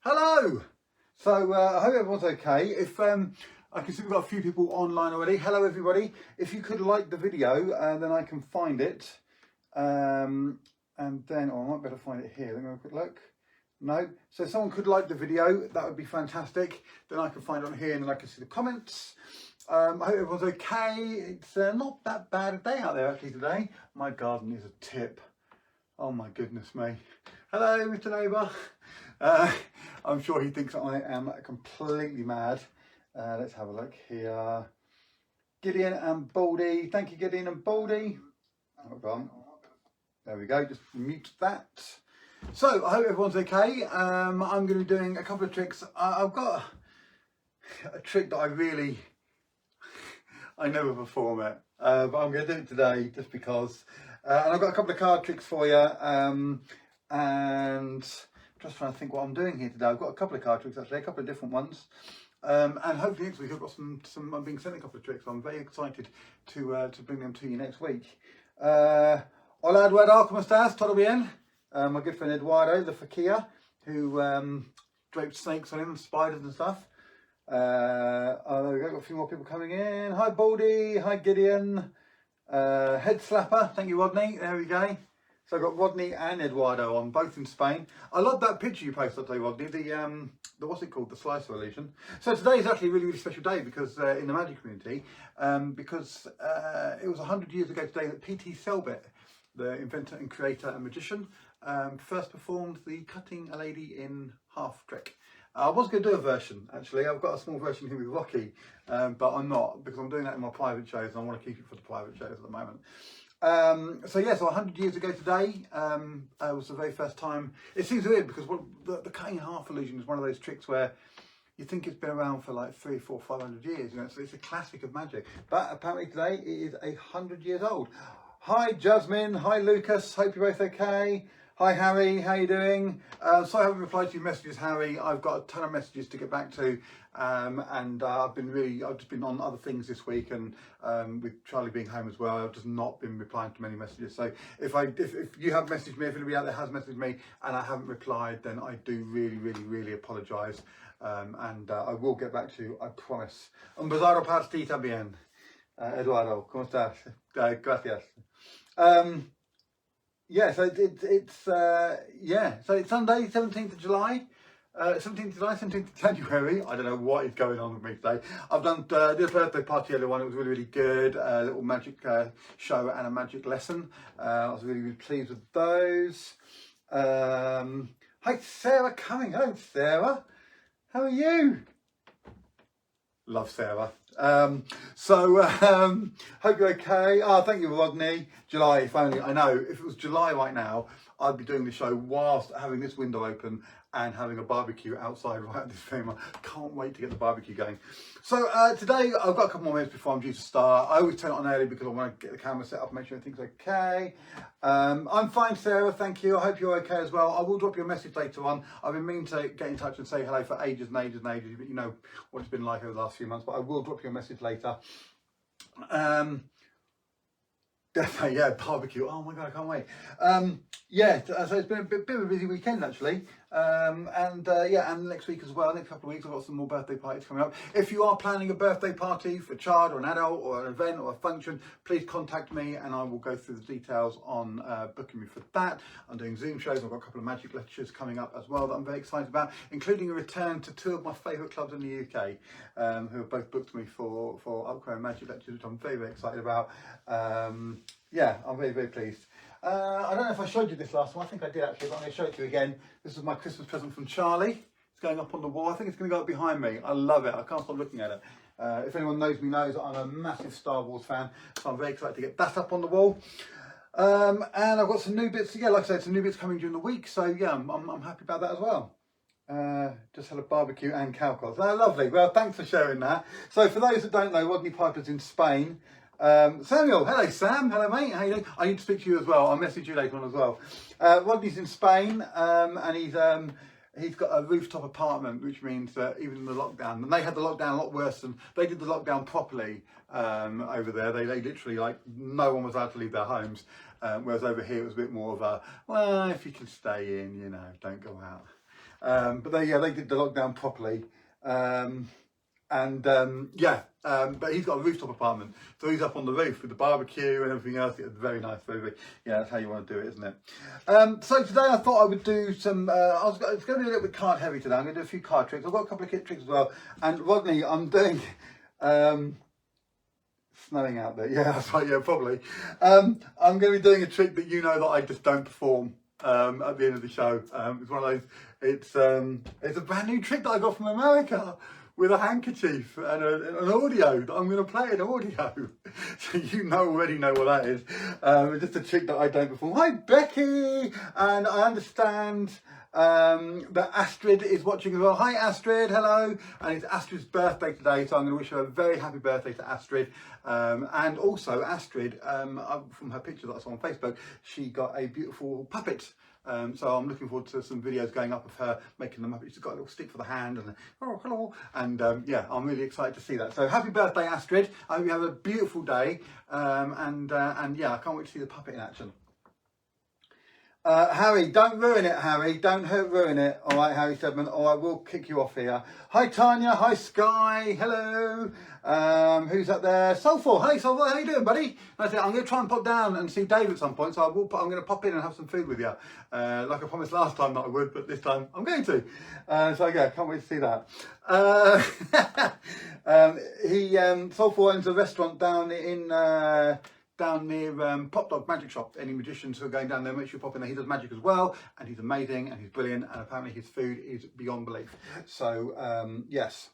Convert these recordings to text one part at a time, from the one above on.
Hello. So I hope everyone's okay. If I can see we've got a few people online already. Hello everybody. If you could like the video, then I can find it. And then, I might better find it here. Let me have a quick look. No. So if someone could like the video, that would be fantastic. Then I can find it on here and then I can see the comments. I hope everyone's okay. It's not that bad a day out there actually today. My garden is a tip. Oh my goodness me. Hello, Mr. Neighbour. I'm sure he thinks I am completely mad. Let's have a look here. Gideon and Baldy. Thank you, Gideon and Baldy. Hold on. There we go. Just mute that. So, I hope everyone's okay. I'm going to be doing a couple of tricks. I've got a trick that I never perform it. But I'm going to do it today just because. And I've got a couple of card tricks for you. And just trying to think what I'm doing here today. I've got a couple of card tricks actually, a couple of different ones. And hopefully next week I've got some I'm being sent a couple of tricks. So I'm very excited to bring them to you next week. Hola Eduardo, ¿cómo estás? ¿Todo bien? My good friend Eduardo, the fakir, who draped snakes on him, spiders and stuff. There we go, got a few more people coming in. Hi Baldy, hi Gideon. Head slapper, thank you Rodney, there we go. So I've got Rodney and Eduardo on, both in Spain. I love that picture you posted today, Rodney, the what's it called, the slicer illusion. So today is actually a really, really special day because in the magic community, because it was 100 years ago today that P.T. Selbit, the inventor and creator and magician, first performed the cutting a lady in half trick. I was going to do a version, actually. I've got a small version here with Rocky, but I'm not, because I'm doing that in my private shows and I want to keep it for the private shows at the moment. So 100 years ago today was the very first time. It seems weird because the cutting in half illusion is one of those tricks where you think it's been around for like 300, 400, 500 years, you know, so it's a classic of magic. But apparently today it is 100 years old. Hi Jasmine, hi Lucas, hope you're both okay. Hi Harry, how you doing? So I haven't replied to your messages, Harry. I've got a ton of messages to get back to, and I've just been on other things this week, and with Charlie being home as well, I've just not been replying to many messages. So if you have messaged me, if anybody out there has messaged me and I haven't replied, then I do really apologise, and I will get back to you, I promise. Un beso para ti también, Eduardo. ¿Cómo estás? Gracias. Yeah, so so it's Sunday, 17th of July. 17th of July, 17th of January. I don't know what is going on with me today. I've done did a birthday party earlier one. It was really good. A little magic show and a magic lesson. I was really pleased with those. Hi Sarah coming. Hello Sarah. How are you? Love Sarah. Hope you're okay. Oh, thank you, Rodney. July, if only. I know, if it was July right now, I'd be doing the show whilst having this window open and having a barbecue outside right at this time. I can't wait to get the barbecue going. So today, I've got a couple more minutes before I'm due to start. I always turn it on early because I want to get the camera set up and make sure everything's okay. I'm fine, Sarah, thank you. I hope you're okay as well. I will drop you a message later on. I've been meaning to get in touch and say hello for ages and ages and ages. You know what it's been like over the last few months, but I will drop you a message later. Definitely, yeah, barbecue. Oh my God, I can't wait. So it's been a bit of a busy weekend actually. And next week as well, next couple of weeks, I've got some more birthday parties coming up. If you are planning a birthday party for a child or an adult or an event or a function, please contact me and I will go through the details on booking me for that. I'm doing Zoom shows. I've got a couple of magic lectures coming up as well that I'm very excited about, including a return to two of my favourite clubs in the UK, who have both booked me for upcoming magic lectures, which I'm very excited about. I'm very pleased. I don't know if I showed you this last one. I think I did actually, but I'm going to show it to you again. This is my Christmas present from Charlie. It's going up on the wall. I think it's going to go up behind me. I love it. I can't stop looking at it. If anyone knows me knows that I'm a massive Star Wars fan, so I'm very excited to get that up on the wall. And I've got some new bits. Yeah, like I said, some new bits coming during the week. So yeah, I'm happy about that as well. Just had a barbecue and cow cods. Oh, lovely. Well, thanks for sharing that. So for those that don't know, Rodney Piper's in Spain. Samuel, hello Sam, hello mate, how you doing? I need to speak to you as well. I'll message you later on as well. Rodney's in Spain, and he's got a rooftop apartment, which means that even in the lockdown, and they had the lockdown a lot worse than they did the lockdown properly over there. They literally, like, no one was allowed to leave their homes, whereas over here it was a bit more of a, well, if you can stay in, you know, don't go out. But they did the lockdown properly. But he's got a rooftop apartment, so he's up on the roof with the barbecue and everything else. It's very nice, that's how you want to do it, isn't it? So today I thought I would do some, it's going to be a little bit card heavy today. I'm going to do a few card tricks. I've got a couple of kit tricks as well. And Rodney, I'm doing, snowing out there, yeah, that's right, yeah, probably. I'm going to be doing a trick that you know that I just don't perform at the end of the show. It's one of those, it's a brand new trick that I got from America, with a handkerchief and an audio that I'm going to play in audio. So you already know what that is. It's just a trick that I don't perform. Hi Becky! And I understand that Astrid is watching as well. Hi Astrid, hello. And it's Astrid's birthday today, so I'm going to wish her a very happy birthday to Astrid. And also Astrid, from her picture that I saw on Facebook, she got a beautiful puppet. So I'm looking forward to some videos going up of her making them up. She's got a little stick for the hand and oh hello, and I'm really excited to see that. So happy birthday, Astrid! I hope you have a beautiful day, and I can't wait to see the puppet in action. Harry, don't ruin it, Harry. Don't ruin it. All right, Harry Stedman, or I will kick you off here. Hi, Tanya. Hi, Sky. Hello. Who's up there? Soulful. Hey, Soulful. How you doing, buddy? That's it. I'm going to try and pop down and see Dave at some point. So I'm going to pop in and have some food with you, like I promised last time that I would, but this time I'm going to. Can't wait to see that. Soulful owns a restaurant down near Pop Dog Magic Shop. Any magicians who are going down there, make sure you pop in there. He does magic as well, and he's amazing, and he's brilliant, and apparently his food is beyond belief. So, yes.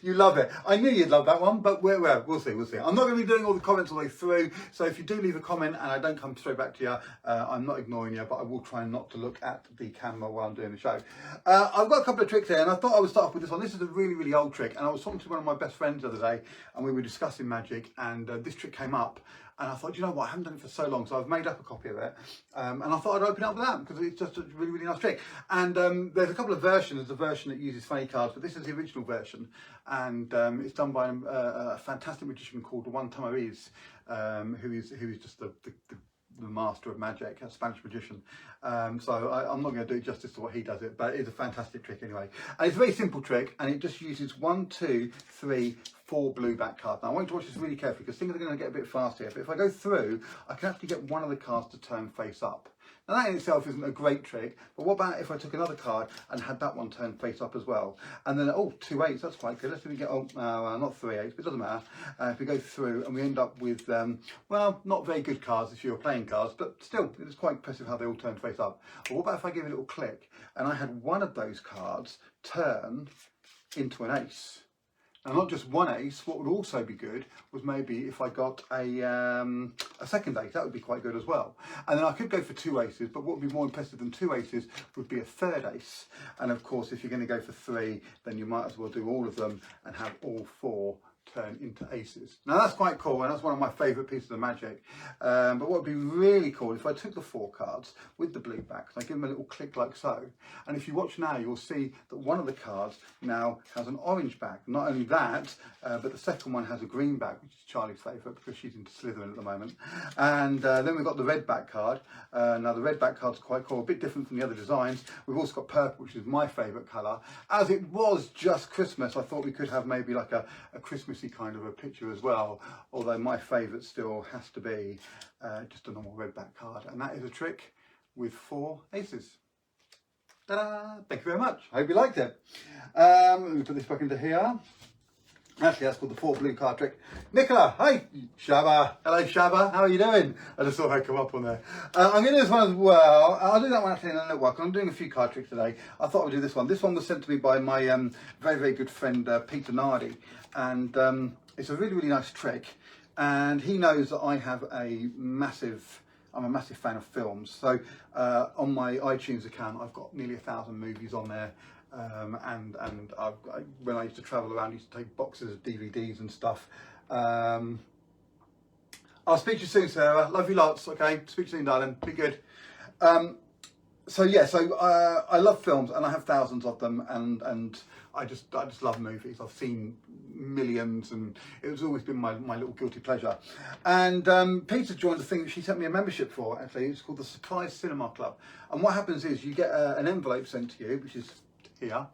You love it. I knew you'd love that one, but we'll see. I'm not going to be doing all the comments all the way through, so if you do leave a comment and I don't come straight back to you, I'm not ignoring you, but I will try not to look at the camera while I'm doing the show. I've got a couple of tricks here, and I thought I would start off with this one. This is a really, really old trick, and I was talking to one of my best friends the other day, and we were discussing magic, and this trick came up. And I thought, you know what, I haven't done it for so long, so I've made up a copy of it. And I thought I'd open it up with that, because it's just a really, really nice trick. And there's a couple of versions. There's a version that uses funny cards, but this is the original version. And it's done by a fantastic magician called Juan Tamariz, who is just the master of magic, a Spanish magician. So I'm not going to do justice to what he does it, but it's a fantastic trick anyway. And it's a very simple trick, and it just uses 1, 2, 3, 4 blue back cards. Now I want you to watch this really carefully, because things are going to get a bit fast here. But if I go through, I can actually get one of the cards to turn face up. Now that in itself isn't a great trick, but what about if I took another card and had that one turned face up as well? And then, 2 8s, that's quite good. Let's see if we get, not 3 8s, but it doesn't matter. If we go through and we end up with, not very good cards if you were playing cards, but still, it's quite impressive how they all turn face up. But what about if I give it a little click and I had one of those cards turn into an ace? And not just one ace, what would also be good was maybe if I got a second ace, that would be quite good as well. And then I could go for 2 aces, but what would be more impressive than 2 aces would be a third ace. And of course, if you're going to go for 3, then you might as well do all of them and have all 4 turn into aces. Now that's quite cool, and that's one of my favourite pieces of magic. But what would be really cool if I took the 4 cards with the blue backs, I give them a little click like so, and if you watch now, you'll see that one of the cards now has an orange back. Not only that, but the second one has a green back, which is Charlie's favourite because she's into Slytherin at the moment. And then we've got the red back card. Now the red back card's quite cool, a bit different from the other designs. We've also got purple, which is my favourite colour. As it was just Christmas, I thought we could have maybe like a Christmassy kind of a picture as well, although my favourite still has to be just a normal red back card, and that is a trick with 4 aces. Ta-da! Thank you very much. I hope you liked it. Let me put this back into here. Actually, that's called the 4 blue card trick. Nicola, hi, Shabba. Hello, Shabba. How are you doing? I just thought I'd come up on there. I'm going to do this one as well. I'll do that one actually in a little while. I'm doing a few card tricks today. I thought I would do this one. This one was sent to me by my very, very good friend, Peter Nardi. And it's a really, really nice trick. And he knows that I have I'm a massive fan of films. So on my iTunes account, I've got nearly 1,000 movies on there. And when I used to travel around, I used to take boxes of DVDs and stuff. I'll speak to you soon, Sarah. Love you lots. Okay, speak to you soon, darling. Be good. So yeah, so I love films, and I have thousands of them, and I just love movies. I've seen millions, and it's always been my little guilty pleasure. And Peter joined the thing that she sent me a membership for. Actually, it's called the Surprise Cinema Club. And what happens is you get an envelope sent to you, which is here,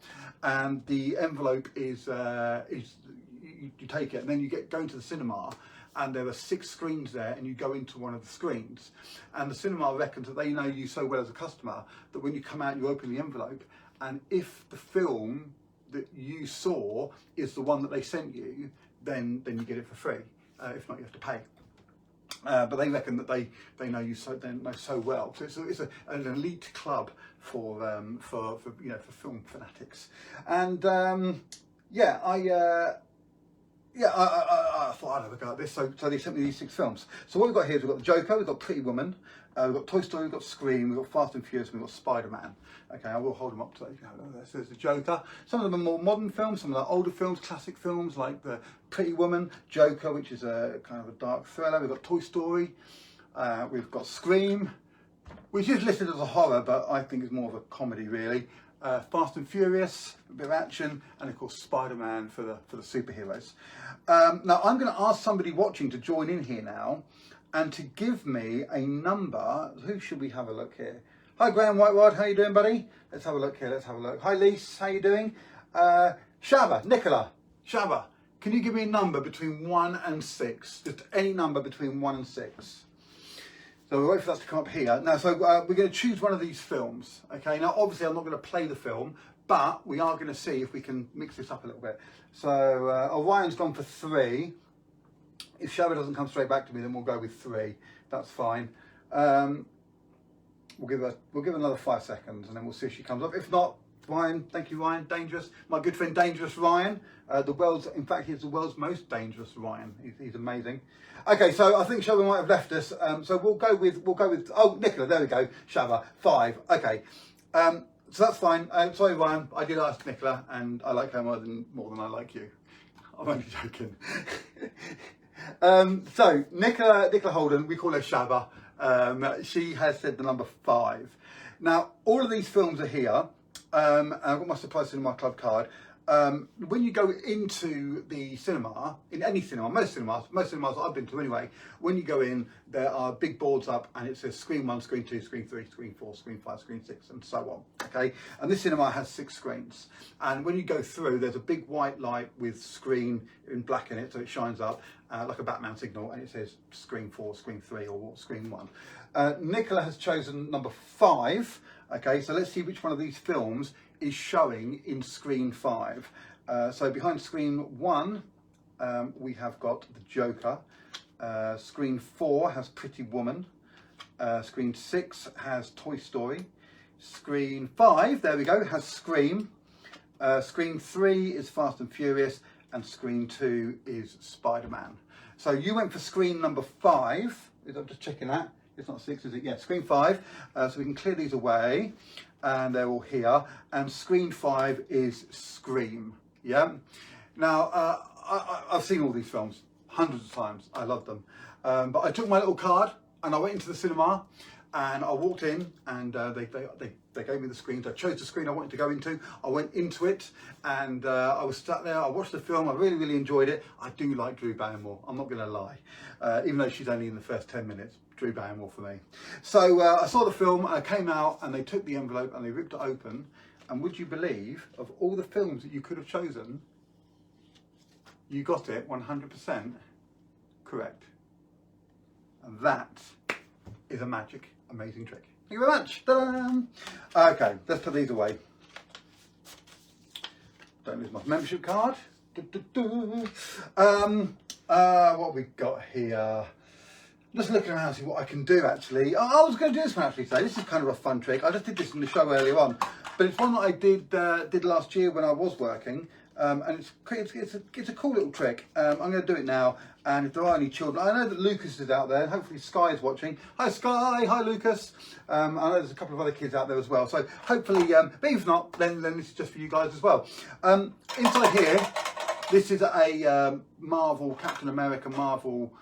and the envelope is you take it, and then you go into the cinema. And there are 6 screens there, and you go into one of the screens. And the cinema reckons that they know you so well as a customer that when you come out, you open the envelope, and if the film that you saw is the one that they sent you, then you get it for free. If not, you have to pay. But they reckon that they know you so well. So it's an elite club for film fanatics. And I thought I'd have a go at this, so they sent me these 6 films. So what we've got here is we've got The Joker, we've got Pretty Woman, we've got Toy Story, we've got Scream, we've got Fast and Furious, and we've got Spider-Man. Okay, I will hold them up so you know. There's The Joker. Some of them are more modern films, some of them are older films, classic films like The Pretty Woman, Joker, which is a kind of a dark thriller. We've got Toy Story, we've got Scream, which is listed as a horror, but I think it's more of a comedy really. Fast and Furious, a bit of action, and of course Spider-Man for the superheroes. Now I'm going to ask somebody watching to join in here now, and to give me a number. Who should we have a look here? Hi Graham Whiterod, how you doing, buddy? Let's have a look here. Let's have a look. Hi Lise, how you doing? Shaba, Nicola, Shaba, can you give me a number between 1 and 6? Just any number between 1 and 6. So we'll wait for that to come up here. Now, so we're going to choose one of these films. Okay, now obviously I'm not going to play the film, but we are going to see if we can mix this up a little bit. So Orion's gone for 3. If Shabba doesn't come straight back to me, then we'll go with 3. That's fine. We'll give her another 5 seconds, and then we'll see if she comes up. If not, Ryan, thank you, Ryan. Dangerous, my good friend, Dangerous Ryan. In fact, he's the world's most dangerous Ryan. He's amazing. Okay, so I think Shabba might have left us. So we'll go with. Oh, Nicola, there we go. Shabba 5. Okay, so that's fine. Sorry, Ryan. I did ask Nicola, and I like her more than I like you. I'm only joking. So Nicola Holden, we call her Shabba. She has said the number 5. Now, all of these films are here. And I've got my Surprise Cinema Club card. When you go into the cinema, in any cinema, most cinemas I've been to anyway, when you go in, there are big boards up and it says screen 1, screen 2, screen 3, screen 4, screen 5, screen 6, and so on. Okay, and this cinema has 6 screens. And when you go through, there's a big white light with screen in black in it, so it shines up like a Batman signal, and it says screen 4, screen 3, or screen 1. Nicola has chosen number 5. Okay, so let's see which one of these films is showing in screen 5. So behind screen 1, we have got The Joker. Screen 4 has Pretty Woman. Screen 6 has Toy Story. Screen 5, there we go, has Scream. Screen 3 is Fast and Furious, and screen 2 is Spider-Man. So you went for screen number 5. I'm just checking that. It's not 6, is it? Yeah, screen 5. So we can clear these away, and they're all here. And screen 5 is Scream. Yeah. Now, I've seen all these films hundreds of times. I love them. But I took my little card and I went into the cinema, and I walked in, and they gave me the screens. I chose the screen I wanted to go into. I went into it, and I was sat there. I watched the film. I really, really enjoyed it. I do like Drew Barrymore. I'm not going to lie, even though she's only in the first 10 minutes. Drew Barrymore for me. So I saw the film. I came out, and they took the envelope and they ripped it open. And would you believe, of all the films that you could have chosen, you got it 100% correct. And that is a magic, amazing trick. Thank you very much. Ta-da! Okay, let's put these away. Don't lose my membership card. What have we got here? Just looking around to see what I can do actually. I was going to do this one actually today. This is kind of a fun trick. I just did this in the show earlier on, but it's one that I did last year when I was working, and it's a cool little trick. I'm going to do it now, and if there are any children, I know that Lucas is out there. Hopefully Sky is watching. Hi Sky, hi Lucas. I know there's a couple of other kids out there as well. So hopefully, but if not, then this is just for you guys as well. Inside here, this is a Marvel, Captain America Marvel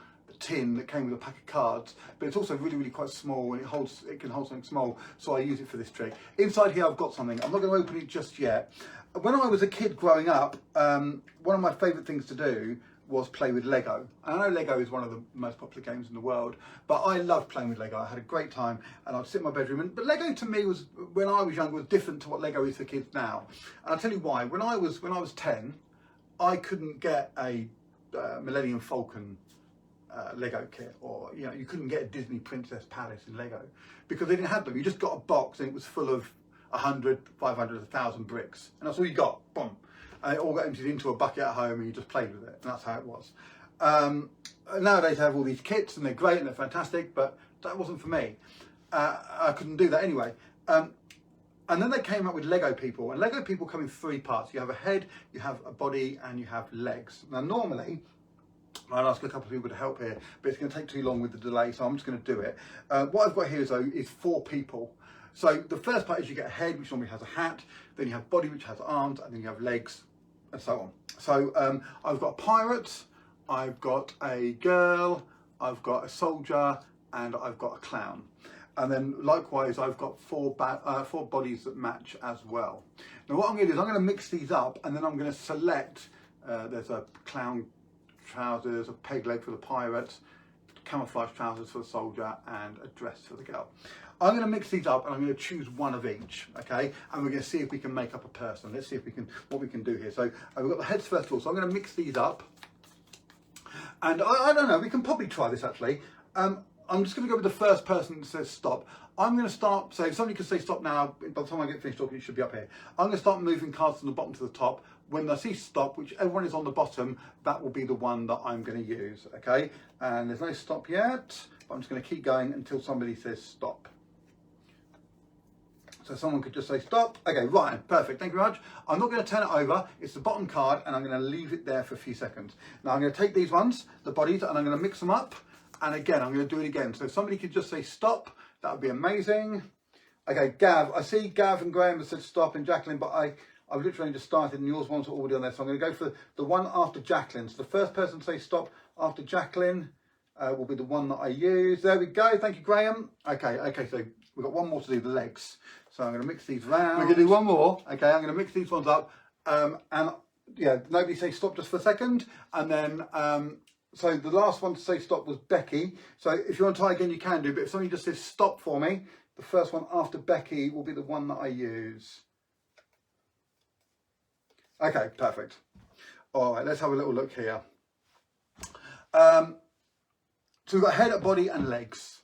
tin that came with a pack of cards, but it's also really, really quite small, and it can hold something small, so I use it for this trick. Inside here I've got something. I'm not going to open it just yet. When I was a kid growing up, one of my favourite things to do was play with Lego. And I know Lego is one of the most popular games in the world, but I loved playing with Lego. I had a great time, and I'd sit in my bedroom. But Lego to me was, when I was younger, was different to what Lego is for kids now. And I'll tell you why. When I was 10, I couldn't get a Millennium Falcon Lego kit, or you couldn't get a Disney Princess Palace in Lego because they didn't have them. You just got a box and it was full of 100, 500, 1,000 bricks, and that's all you got. Boom. And it all got emptied into a bucket at home, and you just played with it, and that's how it was. Nowadays I have all these kits, and they're great and they're fantastic, but that wasn't for me. I couldn't do that anyway. And then they came up with Lego people, and Lego people come in 3 parts. You have a head, you have a body, and you have legs. Now normally, I'll ask a couple of people to help here, but it's going to take too long with the delay, so I'm just going to do it. What I've got here is 4 people. So the first part is you get a head, which normally has a hat, then you have body, which has arms, and then you have legs, and so on. So I've got a pirate, I've got a girl, I've got a soldier, and I've got a clown. And then likewise, I've got 4 bodies that match as well. Now what I'm going to do is I'm going to mix these up, and then I'm going to select, there's a clown trousers, a peg leg for the pirate, camouflage trousers for the soldier, and a dress for the girl. I'm going to mix these up, and I'm going to choose one of each, okay? And we're going to see if we can make up a person. Let's see if what we can do here. So we've got the heads first of all. So I'm going to mix these up, and I don't know. We can probably try this actually. I'm just going to go with the first person that says stop. I'm going to start, so if somebody could say stop now, by the time I get finished talking, it should be up here. I'm going to start moving cards from the bottom to the top. When I see stop, whichever one is on the bottom, that will be the one that I'm going to use, okay? And there's no stop yet, but I'm just going to keep going until somebody says stop. So someone could just say stop. Okay, Ryan, perfect, thank you very much. I'm not going to turn it over, it's the bottom card, and I'm going to leave it there for a few seconds. Now I'm going to take these ones, the bodies, and I'm going to mix them up. And again, I'm going to do it again. So if somebody could just say stop, that would be amazing. Okay, Gav, I see Gav and Graham have said stop, and Jacqueline, but I've literally just started, and yours ones are already on there. So I'm going to go for the one after Jacqueline. So the first person to say stop after Jacqueline will be the one that I use. There we go. Thank you, Graham. Okay, so we've got one more to do, the legs. So I'm going to mix these round. We're going to do one more. Okay, I'm going to mix these ones up. And yeah, nobody say stop just for a second. And then, so the last one to say stop was Becky. So if you want to try again, you can do. But if somebody just says stop for me, the first one after Becky will be the one that I use. Okay, perfect. All right, let's have a little look here. So we've got head, body, and legs.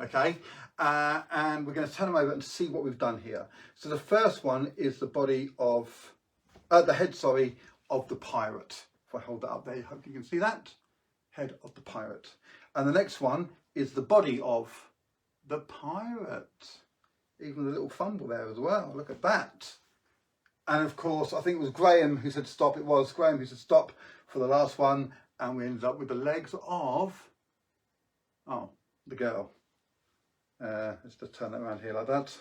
Okay, and we're going to turn them over and see what we've done here. So the first one is the body of, the head, sorry, of the pirate. If I hold that up there, I hope you can see that. Head of the pirate. And the next one is the body of the pirate. Even a little fumble there as well. Look at that. And of course, I think it was Graham who said stop. It was Graham who said stop for the last one. And we ended up with the legs of, the girl. Let's just turn that around here like that.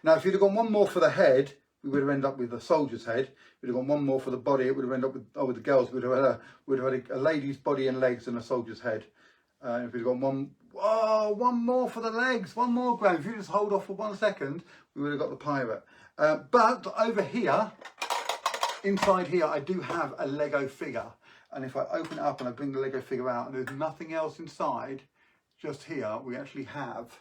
Now, if you'd have gone one more for the head, we would have ended up with the soldier's head. If we'd have gone one more for the body, it would have ended up with, with the girls. We'd have had a lady's body and legs and a soldier's head. If we'd gone one more for the legs, one more, Graham. If you just hold off for 1 second, we would have got the pirate. But over here, inside here, I do have a Lego figure. And if I open it up and I bring the Lego figure out and there's nothing else inside, just here, we actually have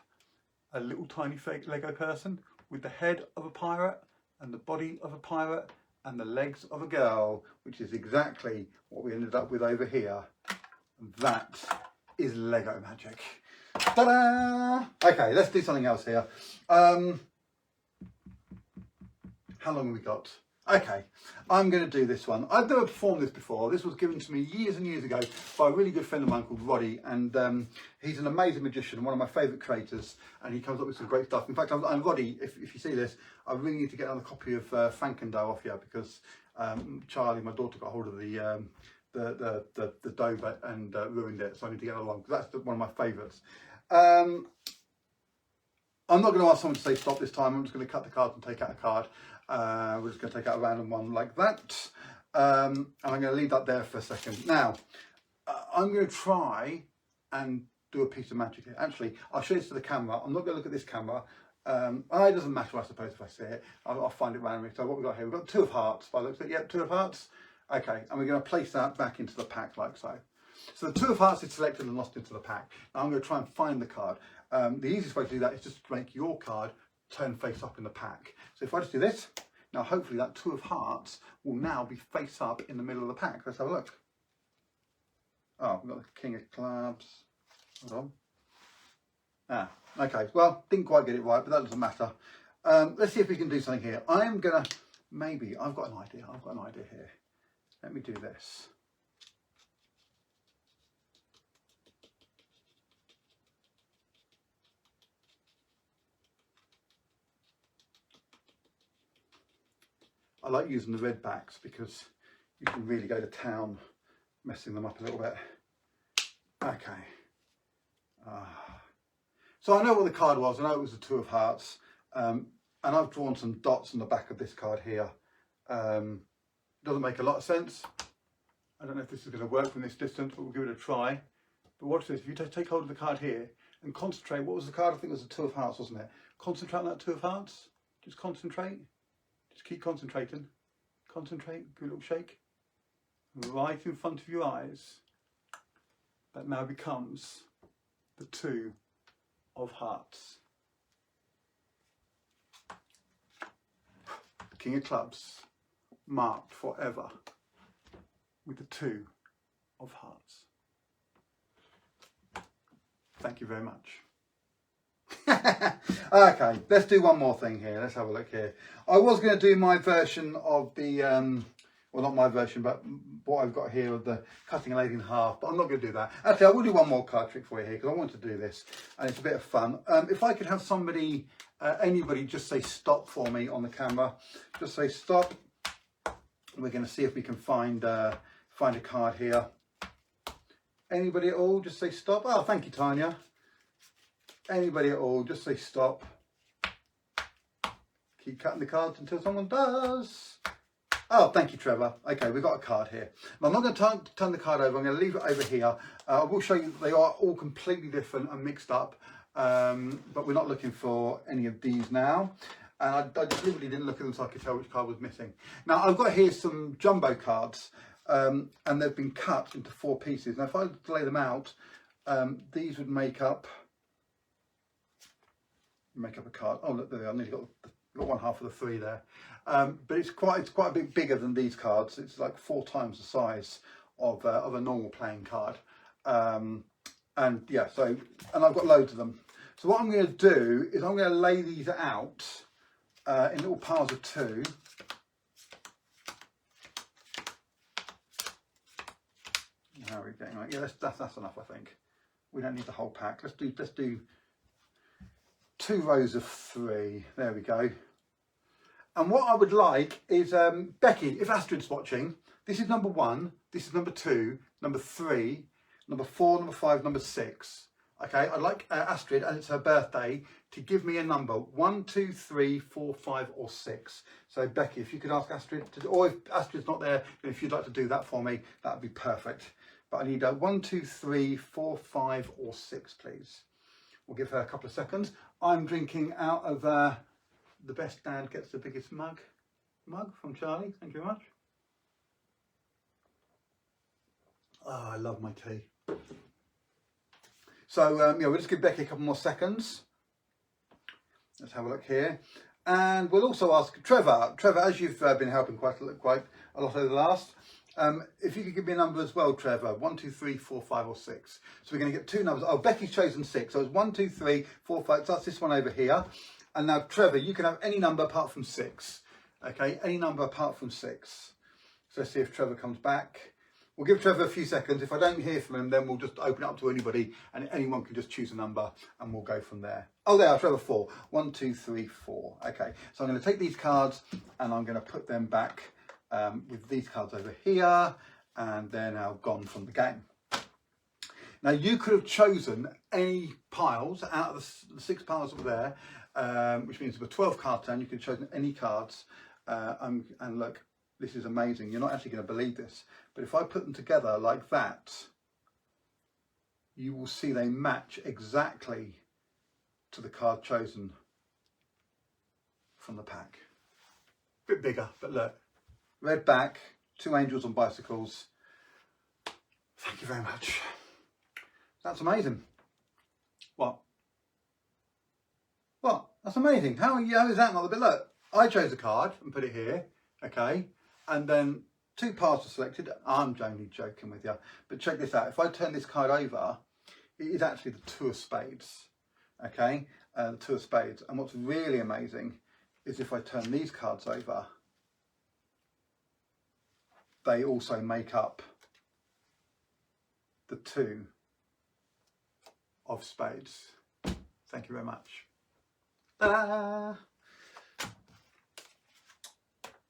a little tiny fake Lego person with the head of a pirate and the body of a pirate and the legs of a girl, which is exactly what we ended up with over here. That is Lego magic. Ta-da! Okay, let's do something else here. How long have we got? Okay, I'm going to do this one. I've never performed this before. This was given to me years and years ago by a really good friend of mine called Roddy, and he's an amazing magician, one of my favourite creators, and he comes up with some great stuff. In fact, I'm Roddy, if you see this, I really need to get another copy of Frankendough off here because Charlie, my daughter, got hold of the dough and ruined it, so I need to get another one because that's one of my favourites. I'm not going to ask someone to say stop this time. I'm just going to cut the cards and take out a card. We're just going to take out a random one like that. And I'm going to leave that there for a second. Now, I'm going to try and do a piece of magic here. Actually, I'll show this to the camera. I'm not going to look at this camera. It doesn't matter, I suppose, if I see it. I'll find it randomly. So what we've got here, we've got two of hearts. By the looks of it, yep, two of hearts. Okay, and we're going to place that back into the pack like so. So the two of hearts is selected and lost into the pack. Now I'm going to try and find the card. The easiest way to do that is just to make your card turn face up in the pack. So if I just do this, now hopefully that two of hearts will now be face up in the middle of the pack. Let's have a look. Oh, we've got the king of clubs. Hold on. Okay, well, didn't quite get it right, but that doesn't matter. Let's see if we can do something here. I'm gonna, maybe, I've got an idea here. Let me do this. I like using the red backs because you can really go to town messing them up a little bit. Okay. So I know what the card was. I know it was the two of hearts. And I've drawn some dots on the back of this card here. Doesn't make a lot of sense. I don't know if this is going to work from this distance, but we'll give it a try. But watch this. If you take hold of the card here and concentrate. What was the card? I think it was the two of hearts, wasn't it? Concentrate on that two of hearts. Just concentrate. Just keep concentrating. Concentrate. Give it a little shake. Right in front of your eyes. That now becomes the two of hearts. The king of clubs marked forever with the two of hearts. Thank you very much. Okay, let's do one more thing here. Let's have a look here. I was going to do my version of the, well, not my version, but what I've got here of the cutting a lady in half, but I'm not going to do that. Actually, I will do one more card trick for you here because I want to do this and it's a bit of fun. If I could have somebody, anybody just say stop for me on the camera. Just say stop. We're going to see if we can find a card here. Anybody at all, just say stop. Oh, thank you, Tanya. Anybody at all, just say stop. Keep cutting the cards until someone does. Oh, thank you, Trevor. Okay, we've got a card here. Now, I'm not going to turn the card over. I'm going to leave it over here. I will show you that they are all completely different and mixed up, but we're not looking for any of these now. And I deliberately didn't look at them so I could tell which card was missing. Now, I've got here some jumbo cards, and they've been cut into 4 pieces. Now, if I lay them out, these would make up a card. Oh, look, there they are. I've nearly got one half of the 3 there. But it's quite a bit bigger than these cards. It's like 4 times the size of a normal playing card. And yeah, and I've got loads of them. So what I'm going to do is I'm going to lay these out in little piles of 2. How are we getting on? Yeah, that's enough, I think. We don't need the whole pack. Let's do 2 rows of 3. There we go. And what I would like is, Becky, if Astrid's watching, this is number 1, this is number 2, number 3, number 4, number 5, number 6. Okay, I'd like Astrid, and it's her birthday, to give me a number 1, 2, 3, 4, 5, or 6. So Becky, if you could ask Astrid, or if Astrid's not there, if you'd like to do that for me, that would be perfect. But I need a 1, 2, 3, 4, 5, or 6, please. We'll give her a couple of seconds. I'm drinking out of the Best Dad Gets the Biggest mug from Charlie. Thank you very much. Oh, I love my tea. So yeah, we'll just give Becky a couple more seconds. Let's have a look here. And we'll also ask Trevor, as you've been helping quite a lot over the last, if you could give me a number as well, Trevor, 1, 2, 3, 4, 5, or 6. So we're going to get 2 numbers. Oh, Becky's chosen 6. So it's 1, 2, 3, 4, 5. So that's this one over here. And now, Trevor, you can have any number apart from 6. Okay, any number apart from 6. So let's see if Trevor comes back. We'll give Trevor a few seconds. If I don't hear from him, then we'll just open it up to anybody and anyone can just choose a number and we'll go from there. Oh, there are, Trevor, 4. 1, 2, 3, 4. Okay, so I'm going to take these cards and I'm going to put them back with these cards over here, and they're now gone from the game. Now, you could have chosen any piles out of the 6 piles that were there, which means there were 12 cards down. You could have chosen any cards. And look, this is amazing. You're not actually going to believe this. But if I put them together like that, you will see they match exactly to the card chosen from the pack. Bit bigger, but look, red back, 2 angels on bicycles. Thank you very much. That's amazing. What? That's amazing. How is that not the bit? Look, I chose a card and put it here, okay? And then 2 parts are selected. I'm only joking with you. But check this out. If I turn this card over, it is actually the 2 of spades, okay? The 2 of spades. And what's really amazing is if I turn these cards over, they also make up the 2 of spades. Thank you very much. Ta-da!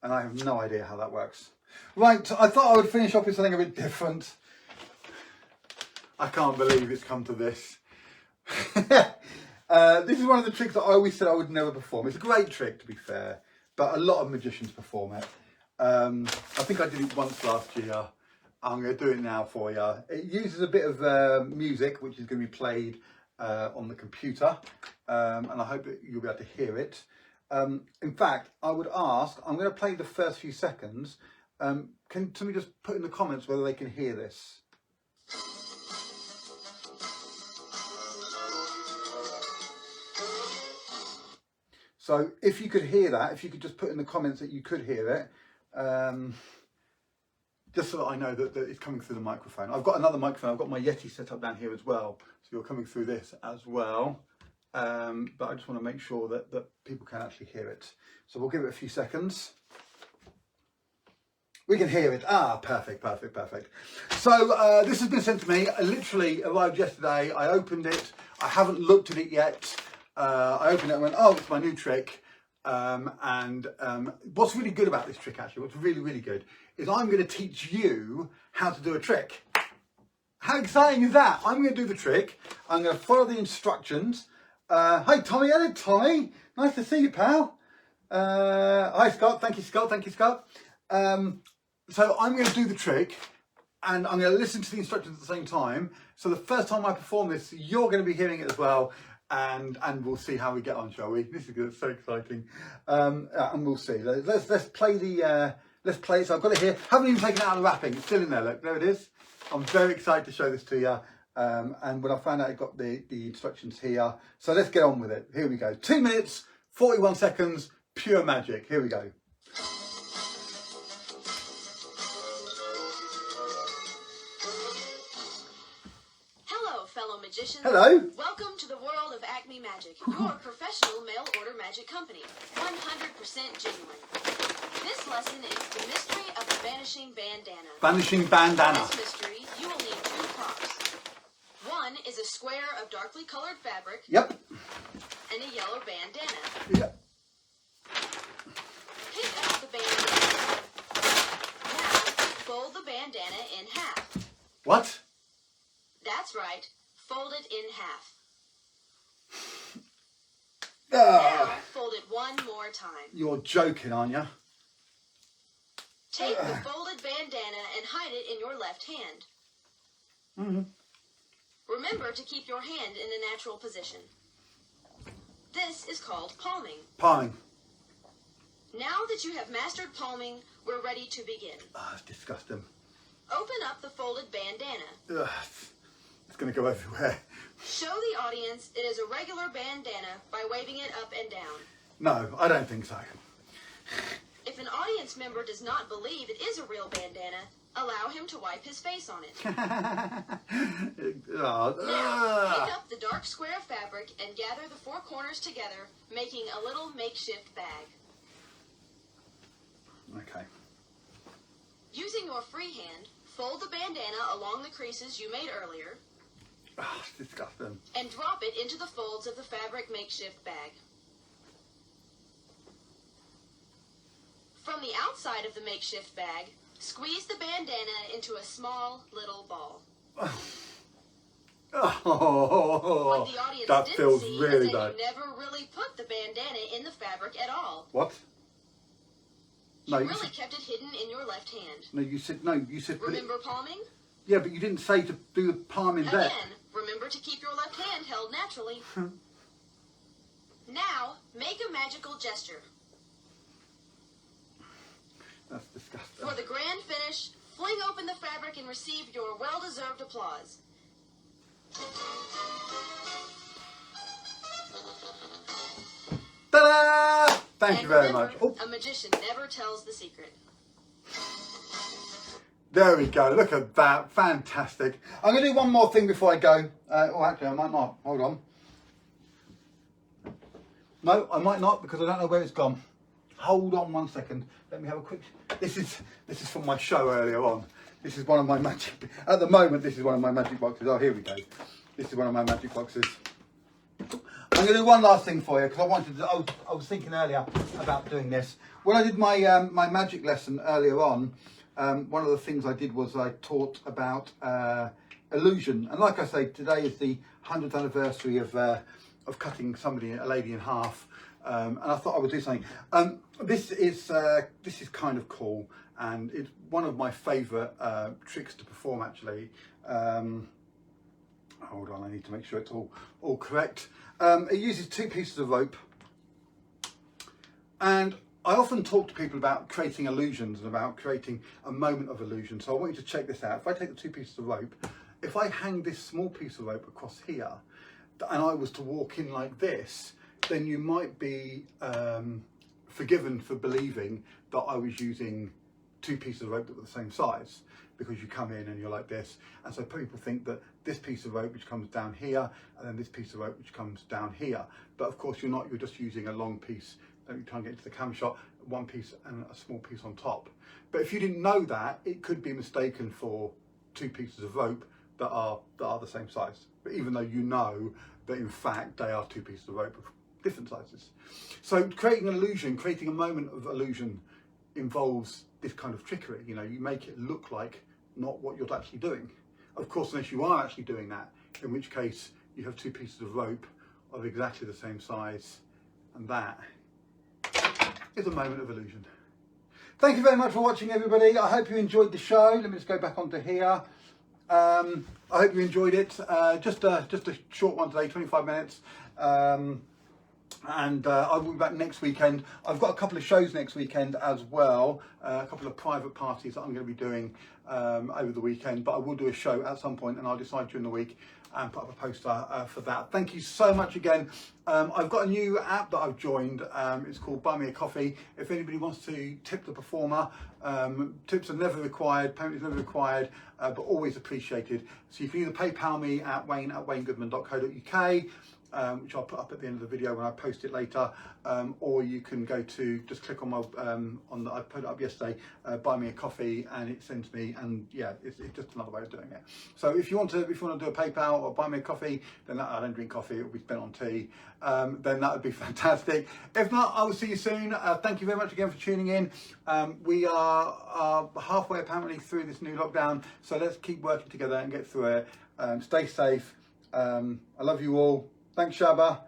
And I have no idea how that works. Right, I thought I would finish off with something a bit different. I can't believe it's come to this. This is one of the tricks that I always said I would never perform. It's a great trick, to be fair, but a lot of magicians perform it. I think I did it once last year. I'm going to do it now for you. It uses a bit of music, which is going to be played on the computer, and I hope that you'll be able to hear it. In fact, I would ask, I'm going to play the first few seconds. Can somebody just put in the comments whether they can hear this? So if you could hear that, if you could just put in the comments that you could hear it, just so that I know that it's coming through the microphone. I've got another microphone. I've got my Yeti set up down here as well. So you're coming through this as well. But I just want to make sure that people can actually hear it. So we'll give it a few seconds. We can hear it. Ah, perfect. So this has been sent to me. I literally arrived yesterday. I opened it. I haven't looked at it yet. I opened it and went, oh, it's my new trick. And what's really good about this trick, actually, what's really, really good, is I'm going to teach you how to do a trick. How exciting is that? I'm going to do the trick. I'm going to follow the instructions. Hi, Tommy. Hello, Tommy. Nice to see you, pal. Hi, Scott. Thank you, Scott. Thank you, Scott. So I'm going to do the trick, and I'm going to listen to the instructions at the same time. So the first time I perform this, you're going to be hearing it as well. And we'll see how we get on, shall we? This is good. It's so exciting. And we'll see. Let's play the. Let's play it. So I've got it here. Haven't even taken it out of the wrapping. It's still in there. Look, there it is. I'm very excited to show this to you. And when I found out, I got the instructions here. So let's get on with it. Here we go. 2 minutes, 41 seconds, pure magic. Here we go. Fellow magicians. Hello. Welcome to the world of Acme Magic, your professional mail-order magic company. 100% genuine. This lesson is the mystery of the Vanishing Bandana. Vanishing Bandana. For this mystery, you will need 2 props. One is a square of darkly colored fabric. Yep. And a yellow bandana. Yep. Pick up the bandana. Now, fold the bandana in half. What? That's right. Fold it in half. Ah. Now, fold it one more time. You're joking, aren't you? Take the folded bandana and hide it in your left hand. Mm-hmm. Remember to keep your hand in a natural position. This is called palming. Palming. Now that you have mastered palming, we're ready to begin. Ah, it's disgusting. Open up the folded bandana. Ugh. It's going to go everywhere. Show the audience it is a regular bandana by waving it up and down. No, I don't think so. If an audience member does not believe it is a real bandana, allow him to wipe his face on it. Now, pick up the dark square of fabric and gather the 4 corners together, making a little makeshift bag. Okay. Using your free hand, fold the bandana along the creases you made earlier. Oh, it's disgusting. And drop it into the folds of the fabric makeshift bag. From the outside of the makeshift bag, squeeze the bandana into a small little ball. Oh, what the audience that didn't feels see really is that bad. you never really put the bandana in the fabric at all. What? You No, really kept it hidden in your left hand. No, you said put Remember palming? Yeah, but you didn't say to do the palming there. Again, remember to keep your left hand held naturally. Now, make a magical gesture. That's disgusting. For the grand finish, fling open the fabric and receive your well-deserved applause. Ta-da! Thank you very remember, much. Oh, a magician never tells the secret. there we go. Look at that. Fantastic. I'm going to do one more thing before I go. Oh, actually, I might not. Hold on. No, I might not because I don't know where it's gone. Hold on 1 second. Let me have a quick. This is from my show earlier on. This is one of my magic. At the moment, this is one of my magic boxes. Oh, here we go. This is one of my magic boxes. I'm going to do one last thing for you because I wanted to. I was thinking earlier about doing this. When I did my my magic lesson earlier on, one of the things I did was I taught about illusion. And like I say, today is the 100th anniversary of cutting a lady in half. And I thought I would do something. This is kind of cool, and it's one of my favourite tricks to perform. Actually, hold on, I need to make sure it's all correct. It uses 2 pieces of rope, and I often talk to people about creating illusions and about creating a moment of illusion. So I want you to check this out. If I take the 2 pieces of rope, if I hang this small piece of rope across here, and I was to walk in like this, then you might be forgiven for believing that I was using 2 pieces of rope that were the same size, because you come in and you're like this, and so people think that this piece of rope which comes down here, and then this piece of rope which comes down here. But of course you're not, you're just using a long piece. Let me try and get into the camera shot, 1 piece and a small piece on top. But if you didn't know that, it could be mistaken for 2 pieces of rope that are the same size. But even though you know that in fact they are 2 pieces of rope of different sizes. So creating an illusion, creating a moment of illusion involves this kind of trickery. You know, you make it look like not what you're actually doing. Of course, unless you are actually doing that, in which case you have 2 pieces of rope of exactly the same size, and that is a moment of illusion. Thank you very much for watching, everybody. I hope you enjoyed the show. Let me just go back onto here. I hope you enjoyed it. Just a short one today, 25 minutes. And I will be back next weekend. I've got a couple of shows next weekend as well, a couple of private parties that I'm going to be doing over the weekend, but I will do a show at some point, and I'll decide during the week and put up a poster for that. Thank you so much again. I've got a new app that I've joined. It's called Buy Me a Coffee. If anybody wants to tip the performer, tips are never required, payment is never required, but always appreciated. So you can either PayPal me at wayne@waynegoodman.co.uk, which I'll put up at the end of the video when I post it later, or you can go to, just click on my I put it up yesterday, Buy Me a Coffee, and it sends me, and yeah, it's just another way of doing it. So if you want to do a PayPal or Buy Me a Coffee, then I don't drink coffee, it will be spent on tea, then that would be fantastic. If not, I will see you soon. Thank you very much again for tuning in. We are halfway apparently through this new lockdown, so let's keep working together and get through it. Stay safe. I love you all. Thanks, Shaba.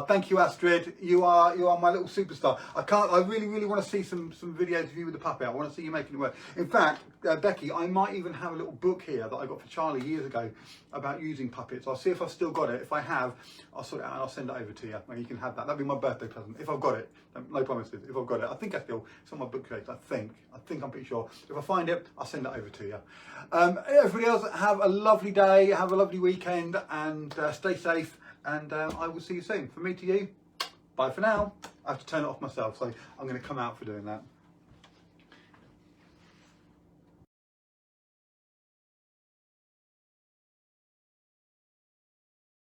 Thank you, Astrid. You are my little superstar. I really want to see some videos of you with the puppet. I want to see you making it work. In fact, Becky, I might even have a little book here that I got for Charlie years ago about using puppets. I'll see if I've still got it. If I have, I'll sort it out and I'll send it over to you, and you can have that. That'll be my birthday present if I've got it. No promises. If I've got it, I think it's on my bookcase. I think I'm pretty sure. If I find it, I'll send it over to you. Everybody else, have a lovely day. Have a lovely weekend, and stay safe. And I will see you soon. From me to you, bye for now. I have to turn it off myself, so I'm going to come out for doing that.